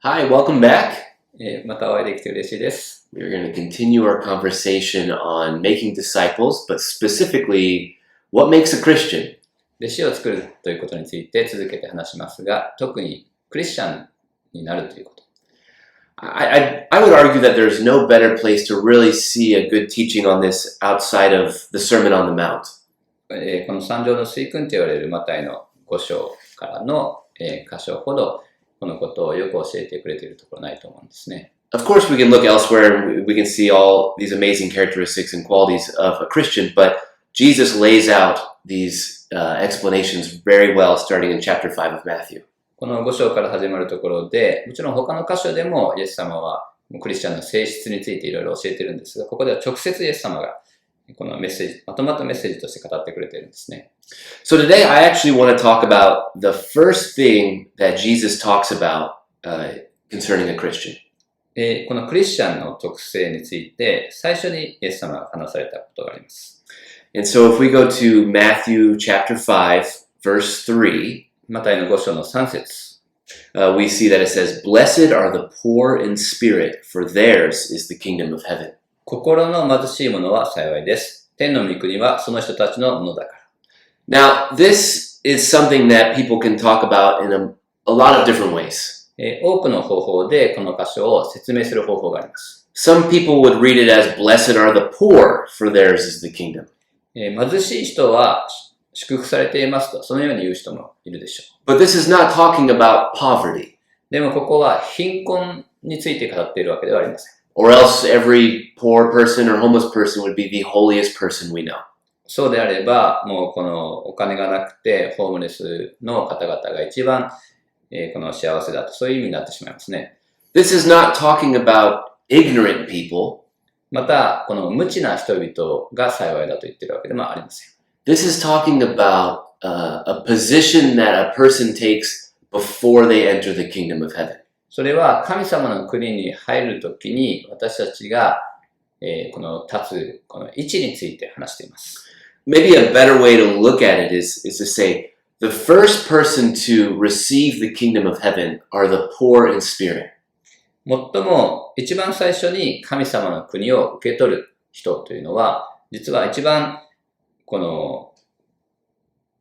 Hi, welcome back. またお会いできて嬉しいです。We're going to continue our conversation on making disciples, but specifically, what makes a Christian? 弟子を作るということについて続けて話しますが、特にクリスチャンになるということ。I would argue that there's no better place to really see a good teaching on this outside of the Sermon on the Mount. この三条の水訓と言われるマタイの5章からの箇所ほど、このことをよく教えてくれているところないと思うんですね。Of course, we can look elsewhere and we can see all these amazing characteristics and qualities of a Christian, but Jesus lays out these explanations very well starting in chapter 5 of Matthew. この5章から始まるところで、もちろん他の箇所でもイエス様はクリスチャンの性質についていろいろ教えているんですが、ここでは直接イエス様がこのメッセージ、まとまったメッセージとして語ってくれているんですね。So today I actually want to talk about the first thing that Jesus talks about concerning a Christian. このクリスチャンの特性について最初にイエス様が話されたことがあります。And so if we go to Matthew chapter 5, verse 3, マタイの5章の3節、we see that it says, Blessed are the poor in spirit, for theirs is the kingdom of heaven. 心の貧しい者は幸いです。天の御国はその人たちのものだから。Now, this is something that people can talk about in a lot of different ways. 多くの方法でこの箇所を説明する方法があります。Some people would read it as, Blessed are the poor, for theirs is the kingdom. 貧しい人は祝福されていますと、そのように言う人もいるでしょう。But this is not talking about poverty. でもここは貧困について語っているわけではありません。Or else every poor person or homeless person would be the holiest person we know. そうであれば、もうこのお金がなくて、ホームレスの方々が一番、この幸せだと、そういう意味になってしまいますね。This is not talking about ignorant people. また、この無知な人々が幸いだと言っているわけでもありません。This is talking about a position that a person takes before they enter the kingdom of heaven. それは神様の国に入るときに私たちが、この立つこの位置について話しています。Maybe a better way to look at it is to say, the first person to receive the kingdom of heaven are the poor in spirit. 最も一番最初に神様の国を受け取る人というのは、実は一番この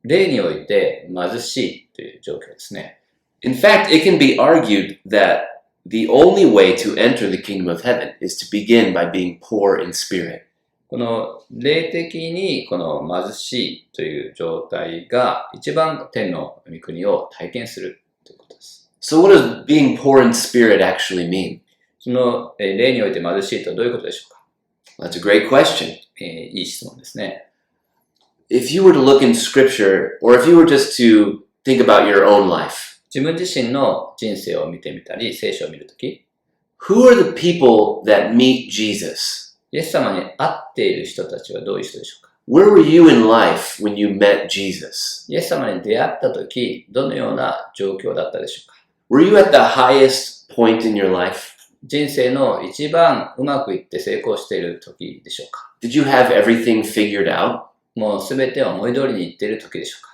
例において貧しいという状況ですね。In fact, it can be argued that the only way to enter the kingdom of heaven is to begin by being poor in spirit. この霊的にこの貧しいという状態が一番天の御国を体験するということです。So what does being poor in spirit actually mean? その霊において貧しいとはどういうことでしょうか？ That's a great question. いい質問ですね。If you were to look in scripture, or if you were just to think about your own life, 自分自身の人生を見てみたり、聖書を見るとき、who are the people that meet Jesus? イエス様に会っている人たちはどういう人でしょうか？ Where were you in life when you met Jesus? イエス様に出会ったとき、どのような状況だったでしょうか？ Were you at the highest point in your life? 人生の一番うまくいって成功しているときでしょうか？ Did you have everything figured out? もうすべて思い通りにいっているときでしょうか？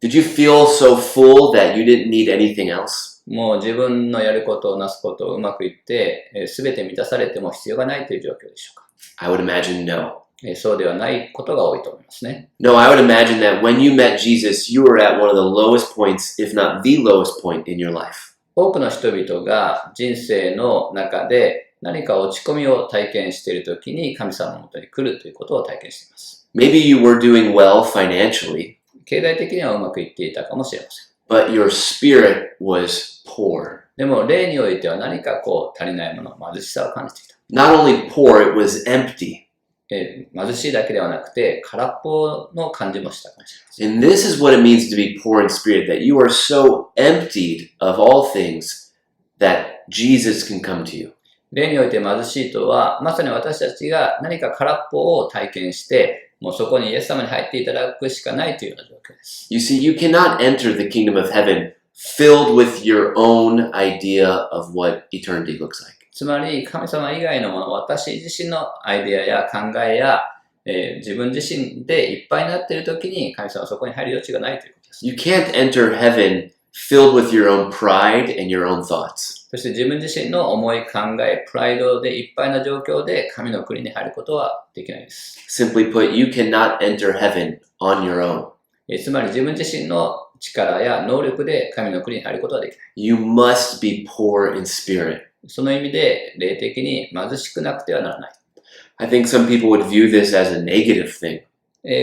Did you feel so full that you didn't need anything else? もう自分のやることをなすことをうまくいって、すべて満たされても必要がないという状況でしょうか？ I would imagine no. そうではないことが多いと思いますね。No, I would imagine that when you met Jesus, you were at one of the lowest points, if not the lowest point in your life. 多くの人々が人生の中で何か落ち込みを体験しているときに神様のもとに来るということを体験しています。Maybe you were doing well financially, 経済的にはうまくいっていたかもしれません。but your spirit was poor. でも霊においては何かこう足りないもの、貧しさを感じていた。Not only poor, it was empty. 貧しいだけではなくて空っぽの感じもしたかもしれません。And this is what it means to be poor in spirit, that you are so emptied of all things that Jesus can come to you. 霊において貧しいとは、まさに私たちが何か空っぽを体験して、もうそこにイエス様に入っていただくしかないというような状況です。You see, you cannot enter the kingdom of heaven filled with your own idea of what eternity looks like. つまり、神様以外のもの、私自身のアイデアや考えや、自分自身でいっぱいになっているときに、神様はそこに入る余地がないということです。You can't enter heaven filled with your own pride and your own thoughts. そして自分自身の思い、考え、プライドでいっぱいな状況で神の国に入ることはできないです。Simply put, you cannot enter heaven on your own. つまり自分自身の力や能力で神の国に入ることはできない。You must be poor in spirit. その意味で霊的に貧しくなくてはならない。I think some people would view this as a negative thing.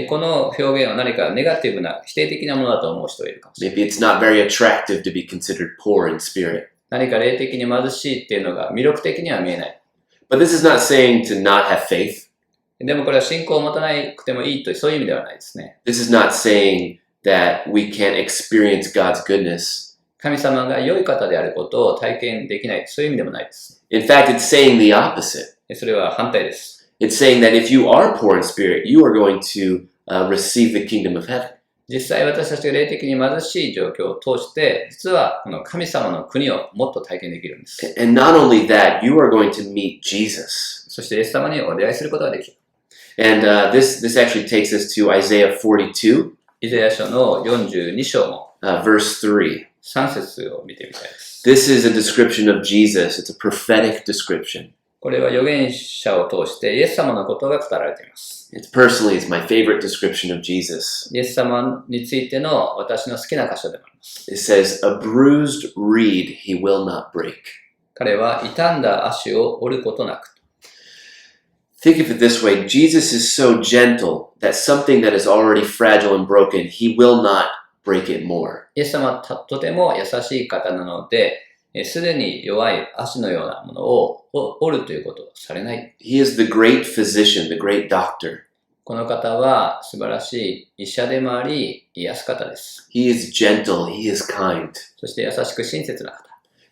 この表現は何かネガティブな否定的なものだと思う人がいるかもしれない。Maybe it's not very attractive to be consideed poor in spirit. 何か霊的に貧しいっていうのが魅力的には見えない。But this is not saying to not have faith. でもこれは信仰を持たなくてもいいというそういう意味ではないですね。This is not saying that we can't experience God's goodness. 神様が良い方であることを体験できない、そういう意味でもないです。In fact, it's saying the opposite. それは反対です。It's saying that if you are poor in spirit, you are going to receive the kingdom of heaven. 実際私たちが霊的に貧しい状況を通して、実はこの神様の国をもっと体験できるんです。And not only that, you are going to meet Jesus. そしてイエス様にお出会いすることができる。And this actually takes us to Isaiah 42, イザヤ書の42章の verse 3. 3節を見てみたいです。This is a description of Jesus. It's a prophetic description. これは預言者を通してイエス様のことが語られています。It's my favorite description of Jesus. イエス様についての私の好きな箇所でもあります。It says, a bruised reed he will not break. 彼は傷んだ足を折ることなく。Think of it this way. Jesus is so gentle that something that is already fragile and broken, he will not break it more. イエス様はとても優しい方なので、すでに弱い足のようなものを折るということをされない。He is the great physician, the great doctor. この方は素晴らしい医者でもあり、癒す方です。He is gentle, he is kind. そして優しく親切な方。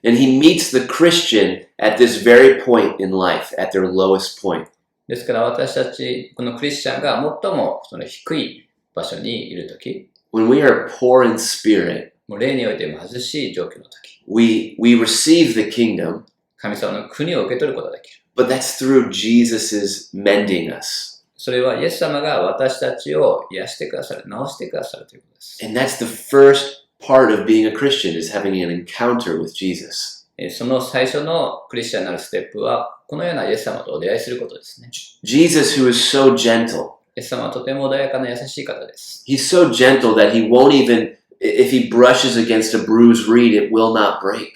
And he meets the Christian at this very point in life, at their lowest point. ですから私たち、このクリスチャンが最もその低い場所にいるとき、When we are poor in spirit, もう霊において貧しい状況のとき、we receive the kingdom, 神様の国を受け取ることができる。but that's through Jesus' mending us. それはイエス様が私たちを癒してくださる、治してくださるということです。And that's the first part of being a Christian, is having an encounter with Jesus. その最初のクリスチャンになるステップは、このようなイエス様とお出会いすることですね。Jesus, who is so gentle, イエス様はとても穏やかな優しい方です。he's so gentle that he won't even, if he brushes against a bruised reed, it will not break.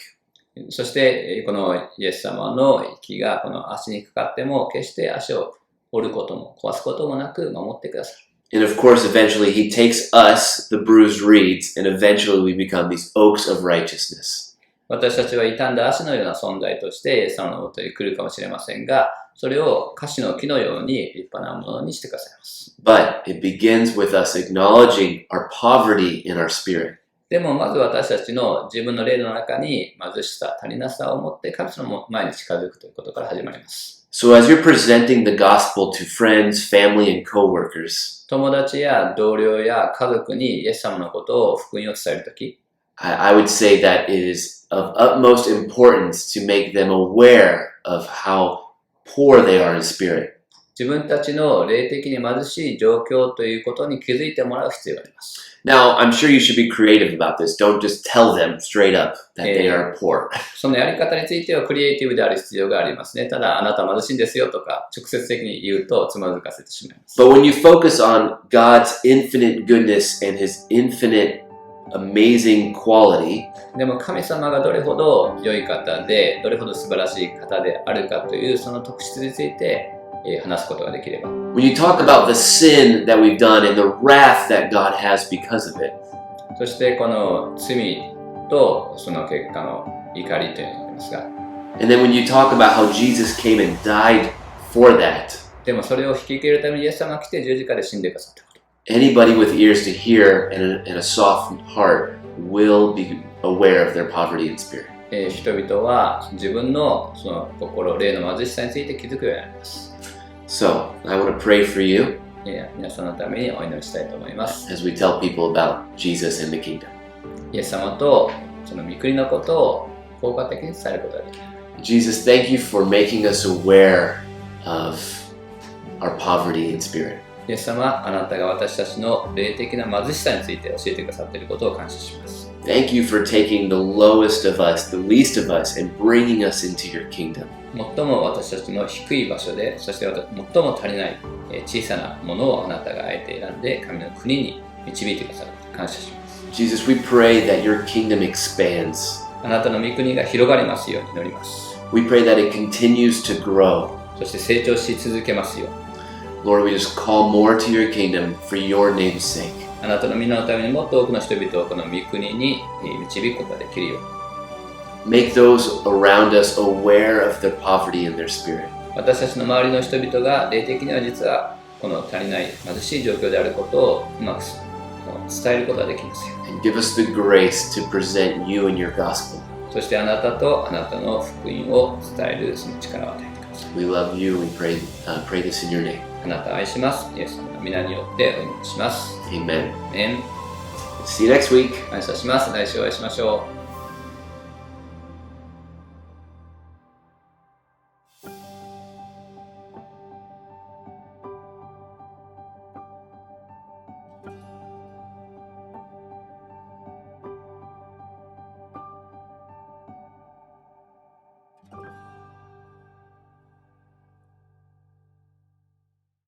そして、このイエス様の息がこの足にかかっても、決して足を折ることも壊すこともなく守ってくださる。And of course, eventually he takes us, the bruised reeds, and eventually we become these oaks of righteousness. 私たちは傷んだ足のような存在としてイエス様のもとに来るかもしれませんが、それを樫の木のように立派なものにしてくださいます。But it begins with us acknowledging our poverty in our spirit. でもまず私たちの自分の霊の中に貧しさ、足りなさを持って神様の前に近づくということから始まります。So as you're presenting the gospel to friends, family, and coworkers, 友達や同僚や家族にイエス様のことを福音を伝えるとき、I would say that it is of utmost importance to make them aware of how poor they are in spirit. 自分たちの霊的に貧しい状況ということに気づいてもらう必要があります。Now, I'm sure you should be creative about this. Don't just tell them straight up that they are poor. そのやり方についてはクリエイティブである必要がありますね。ただ、あなた貧しいんですよとか、直接的に言うとつまずかせてしまいます。But when you focus on God's infinite goodness and His infinite amazing quality, でも神様がどれほど良い方で、どれほど素晴らしい方であるかというその特質について話すことができれば。when you talk about the sin that we've done and the wrath that God has because of it, そしてこの罪とその結果の怒りというのがありますが、and then when you talk about how Jesus came and died for that, でもそれを引き受けるためにイエス様が来て十字架で死んでくださったこと。anybody with ears to hear and a soft heart will be aware of their poverty in spirit. 人々は自分のその心、霊の貧しさについて気づくようになります。So, I want to pray for you 皆さんのためにお祈りしたいと思います。as we tell people about Jesus and the kingdom. イエス様とその御国のことを効果的に伝えることができる。Jesus, thank you for making us aware of our poverty in spirit. イエス様、あなたが私たちの霊的な貧しさについて教えてくださっていることを感謝します。Thank you for taking the lowest of us, the least of us, and bringing us into your kingdom. 最も私たちの低い場所で、そして最も足りない小さなものをあなたがあえて選んで神の国に導いてくださる。感謝します。Jesus, we pray that your kingdom expands. あなたの御国が広がりますように祈ります。We pray that it continues to grow. そして成長し続けますように。Lord, we just call more to your kingdom for your name's sake. あなたの皆のためにもっと多くの人々をこの御国に導くことができるように。Make those around us aware of their poverty in their spirit. 私たちの周りの人々が霊的には実はこの足りない貧しい状況であることをうまく伝えることができますよ。And give us the grace to present you and your gospel. そしてあなたとあなたの福音を伝えるその力を与えてください。 We love you and pray this in your name. あなたを愛します。イエス様の皆によってお祈りします。Amen. Amen. See you next week. 感謝します。来週お会いしましょう。